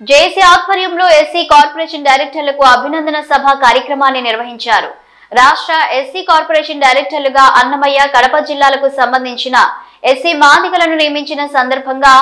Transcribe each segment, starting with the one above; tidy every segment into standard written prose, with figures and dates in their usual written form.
JAC ఆధ్వర్యంలో SC corporation డైరెక్టర్లకు అభినందన సభ కార్యక్రమాన్ని నిర్వహించారు. రాష్ట్ర ఎస్సీ కార్పొరేషన్ డైరెక్టర్లుగా అన్నమయ్య, కడప జిల్లాలకు సంబంధించిన ఎస్సీ మాదిగలను నియమించిన సందర్భంగా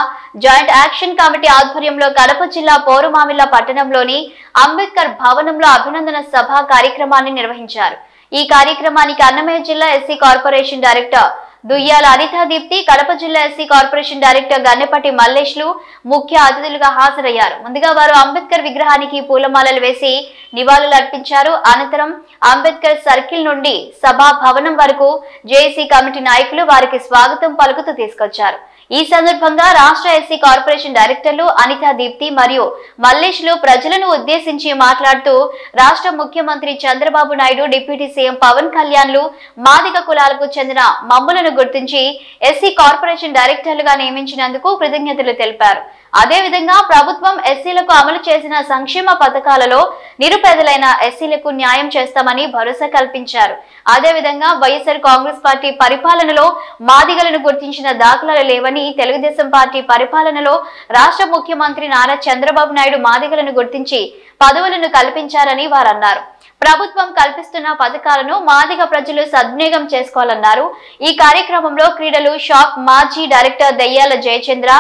జాయింట్ యాక్షన్ కమిటీ ఆధ్వర్యంలో కడప జిల్లా పోరుమామిళ్ల పట్టణంలోని అంబేద్కర్ భవనంలో అభినందన సభ కార్యక్రమాన్ని నిర్వహించారు. ఈ కార్యక్రమానికి అన్నమయ్య జిల్లా SC corporation director Duyyala Anitha Deepthi, Kadapa జిల్లా ఎస్సీ కార్పొరేషన్ డైరెక్టర్ గన్నెపట్టి మల్లేష్లు ముఖ్య అతిథులుగా హాజరయ్యారు. ముందుగా వారు అంబేద్కర్ విగ్రహానికి పూలమాలలు వేసి నివాళులు అర్పించారు. అనంతరం అంబేద్కర్ సర్కిల్ నుండి సభా భవనం వరకు జేఏసీ కమిటీ నాయకులు వారికి స్వాగతం పలుకుతూ తీసుకొచ్చారు. ఈ సందర్భంగా రాష్ట్ర ఎస్సీ కార్పొరేషన్ డైరెక్టర్లు అనితా దీప్తి మరియు మల్లేష్లు ప్రజలను ఉద్దేశించి మాట్లాడుతూ రాష్ట్ర ముఖ్యమంత్రి చంద్రబాబు నాయుడు, డిప్యూటీ సీఎం పవన్ కళ్యాణ్లు మాదిగ కులాలకు చెందిన మమ్ములను గుర్తించి ఎస్సీ కార్పొరేషన్ డైరెక్టర్లుగా నియమించినందుకు కృతజ్ఞతలు తెలిపారు. అదేవిధంగా ప్రభుత్వం ఎస్సీలకు అమలు చేసిన సంక్షేమ పథకాలలో నిరుపేదలైన ఎస్సీలకు న్యాయం చేస్తామని భరోసా కల్పించారు. అదేవిధంగా వైఎస్ఆర్ కాంగ్రెస్ పార్టీ పరిపాలనలో మాదిగలను గుర్తించిన దాఖలాలు లేవని, తెలుగుదేశం పార్టీ పరిపాలనలో రాష్ట్ర ముఖ్యమంత్రి నారా చంద్రబాబు నాయుడు మాదిగలను గుర్తించి పదవులను కల్పించారని వారు అన్నారు. ప్రభుత్వం కల్పిస్తున్న పథకాలను మాదిగ ప్రజలు సద్వినియోగం చేసుకోవాలన్నారు. ఈ కార్యక్రమంలో క్రీడలు షాప్ మాజీ డైరెక్టర్ దయ్యాల జయచంద్ర,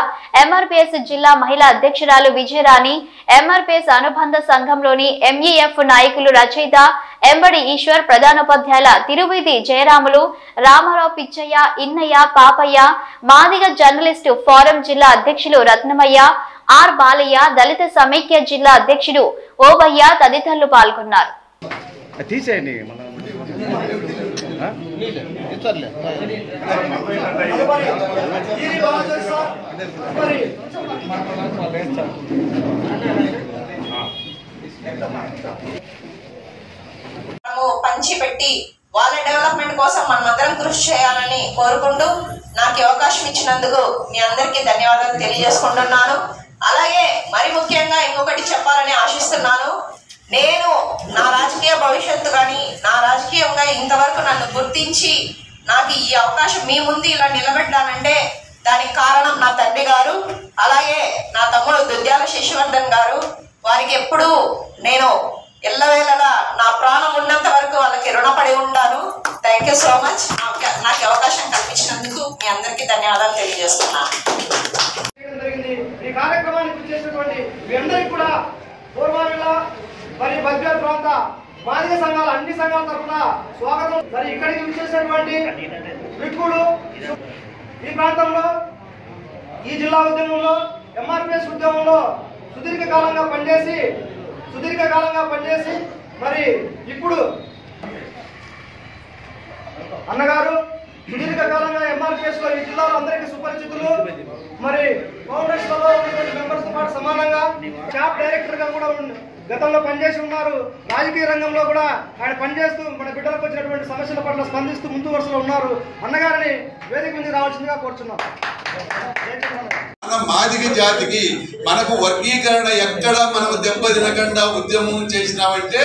ఎంఆర్పీఎస్ జిల్లా మహిళా అధ్యక్షురాలు విజయరాణి, ఎంఆర్పీఎస్ అనుబంధ సంఘంలోని ఎంఈఎఫ్ నాయకులు రచయిత ఎంబడి ఈశ్వర్, ప్రధానోపాధ్యాయుల తిరువీధి జయరాములు, రామారావు, పిచ్చయ్య, ఇన్నయ్య, పాపయ్య, మాదిగ జర్నలిస్టు ఫోరం జిల్లా అధ్యక్షులు రత్నమయ్య, ఆర్ బాలయ్య, దళిత సమైక్య జిల్లా అధ్యక్షుడు ఓబయ్య తదితరులు పాల్గొన్నారు. పంచిపెట్టి వాళ్ళ డెవలప్మెంట్ కోసం మనమందరం కృషి చేయాలని కోరుకుంటూ నాకు అవకాశం ఇచ్చినందుకు మీ అందరికీ ధన్యవాదాలు తెలియజేసుకుంటున్నాను. అలాగే మరి ముఖ్యంగా ఇంకొకటి చెప్పాలని ఆశిస్తున్నాను. నేను నా రాజకీయ భవిష్యత్తు కానీ నా రాజకీయంగా ఇంతవరకు నన్ను గుర్తించి నాకు ఈ అవకాశం మీ ముందు ఇలా నిలబెట్టానంటే దానికి కారణం నా తండ్రి గారు, అలాగే నా తమ్ముడు దుద్యాల శశివర్ధన్ గారు. వారికి ఎప్పుడూ నేను ఎల్లవేళలా నా ప్రాణం ఉన్నంత వరకు వాళ్ళకి రుణపడి ఉంటాను. Thank you so much. నాకు అవకాశం కల్పించినందుకు మీ అందరికీ ధన్యవాదాలు తెలియజేస్తున్నాను. ఈ కార్యక్రమానికి చేసినటువంటి మీ అందరికీ కూడా పూర్వామిల మరి బద్వేల్ ప్రాంత మాదిగ సంఘాల అన్ని సంఘాల తరఫున స్వాగతం. మరి ఇక్కడికి విచ్చేసినటువంటి వ్యక్తులు ఈ ప్రాంతంలో ఈ జిల్లా ఉద్యమంలో ఎంఆర్పీఎస్ ఉద్యమంలో సుదీర్ఘకాలంగా పనిచేసి మరి ఇప్పుడు అన్నగారు సుదీర్ఘకాలంగా ఎంఆర్పీఎస్ లో ఈ జిల్లాలో అందరికీ సుపరిచితులు. మరి ఫౌండర్స్ లో ఉన్నటువంటి మెంబర్స్ తో పాటు సమానంగా షాప్ డైరెక్టర్ గా కూడా గతంలో పనిచేసి ఉన్నారు. రాజకీయ రంగంలో కూడా ఆయన పనిచేస్తూ మన బిడ్డలకు వచ్చినటువంటి సమస్యల పట్ల స్పందిస్తూ ముందు వరుసలో ఉన్నారు. అన్నగారిని వేదిక మీద రావాల్సిందిగా కోరుచున్నాం. మన మాదిగ జాతికి మనకు వర్గీకరణ ఎక్కడ మనము దెబ్బతినకుండా ఉద్యమం చేసినామంటే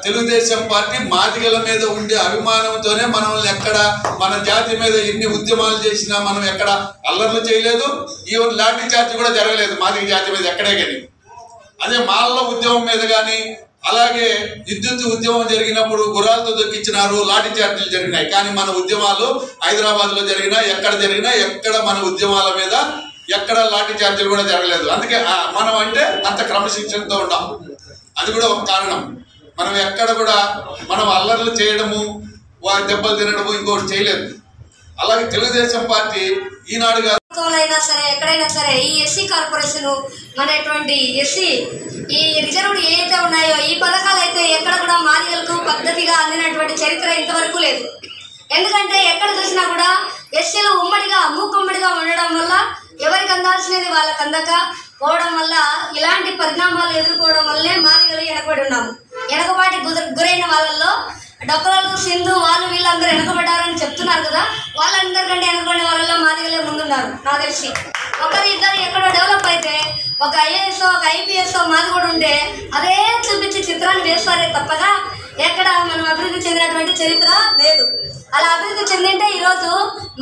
తెలుగుదేశం పార్టీ మాదిగల మీద ఉండే అభిమానంతోనే మనం ఎక్కడ మన జాతి మీద ఎన్ని ఉద్యమాలు చేసినా మనం ఎక్కడ అల్లర్లు చేయలేదు. ఈవెన్ లాఠీ చార్జ్ కూడా జరగలేదు మాదిగ జాతి మీద ఎక్కడే కానీ. అదే మాల్ల ఉద్యమం మీద కానీ, అలాగే విద్యుత్ ఉద్యమం జరిగినప్పుడు గుర్రాలతో దొక్కించినారు, లాఠీ చార్జీలు జరిగినాయి. కానీ మన ఉద్యమాలు హైదరాబాద్ లో జరిగినా ఎక్కడ మన ఉద్యమాల మీద ఎక్కడ లాఠీ చార్జీలు కూడా జరగలేదు. అందుకే మనం అంటే అంత క్రమశిక్షణతో ఉన్నాం. అది కూడా ఒక కారణం. మనం ఎక్కడ కూడా మనం అల్లర్లు చేయడము, దెబ్బలు తినడము ఇంకోటి చేయలేదు. అలాగే తెలుగుదేశం పార్టీ ఈనాడుగా సరే ఎక్కడైనా సరే ఈ ఎస్సీ కార్పొరేషన్ మనటువంటి ఎస్సీ ఈ రిజర్వ్డ్ ఏదైతే ఉన్నాయో ఈ పథకాలు అయితే ఎక్కడ కూడా మాదిగలకు పద్ధతిగా అందినటువంటి చరిత్ర ఇంతవరకు లేదు. ఎందుకంటే ఎక్కడ చూసినా కూడా ఎస్సీలు మూకుమ్మడిగా ఉండడం వల్ల ఎవరికి అందాల్సినది వాళ్ళకి అందక పోవడం వల్ల ఇలాంటి పరిణామాలు ఎదుర్కోవడం వల్లే మాదిగలు వెనకబడి ఉన్నాము. వెనకబాటి గురైన వాళ్ళల్లో డొక్కలు, సింధు వాళ్ళు వీళ్ళందరూ వెనకబడ్డారని చెప్తున్నారు కదా. వాళ్ళందరికంటే వెనకబడిన వాళ్ళలో మాదిగలే ముందున్నారు. నాకు తెలిసి ఒకరి ఇద్దరు ఎక్కడో డెవలప్ అయితే ఒక ఐఏఎస్ ఒక ఐపీఎస్ మాది కూడా ఉంటే అదే చూపించి చిత్రాన్ని వేస్తారే తప్పగా ఎక్కడ మనం అభివృద్ధి చెందినటువంటి చరిత్ర లేదు. అలా అభివృద్ధి చెందింటే ఈరోజు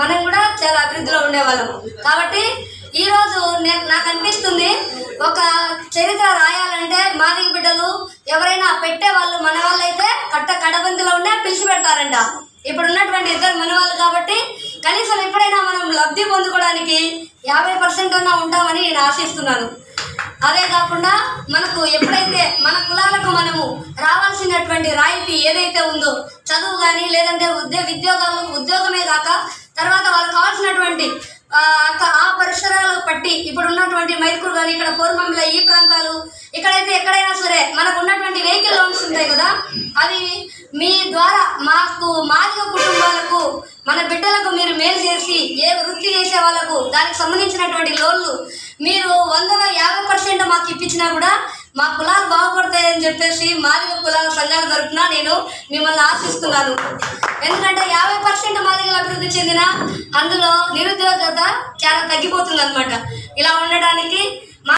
మనం కూడా చాలా అభివృద్ధిలో ఉండేవాళ్ళం. కాబట్టి ఈరోజు నాకు అనిపిస్తుంది ఒక చరిత్ర రాయాలంటే మాదిగ బిడ్డలు ఎవరైనా పెట్టే వాళ్ళు మన వాళ్ళు అయితే కడబంతిలో ఉండే పిలిచి పెడతారంట. ఇప్పుడు ఉన్నటువంటి ఇద్దరు మన వాళ్ళు కాబట్టి కనీసం ఎప్పుడైనా మనం లబ్ధి పొందుకోవడానికి 50% అన్నా ఉంటామని నేను ఆశిస్తున్నాను. అదే కాకుండా మనకు ఎప్పుడైతే మన కులాలకు మనము రావాల్సినటువంటి రాయితీ ఏదైతే ఉందో చదువు కానీ లేదంటే ఉద్యోగమే కాక తర్వాత వాళ్ళకి కావాల్సినటువంటి ఆ పరిసరాలు పట్టి ఇప్పుడు ఉన్నటువంటి మైదుకూరు కానీ ఇక్కడ కోరమంగళ ఈ ప్రాంతాలు ఇక్కడైతే ఎక్కడైనా సరే మనకు ఉన్నటువంటి వెహికల్ లోన్స్ ఉంటాయి కదా, అవి మీ ద్వారా మాదిగ కుటుంబాలకు మన బిడ్డలకు మీరు మేలు చేసి ఏ వృత్తి చేసే వాళ్ళకు దానికి సంబంధించినటువంటి లోన్లు మీరు 100లో 50% మాకు ఇప్పించినా కూడా మా కులాలు బాగుపడతాయని చెప్పేసి మాదిగ కులాల సంఘాల తరఫున నేను మిమ్మల్ని ఆశిస్తున్నాను. ఎందుకంటే 50% మాదిగలు అభివృద్ధి చెందిన అందులో నిరుద్యోగత చాలా తగ్గిపోతుంది అనమాట. ఇలా ఉండడానికి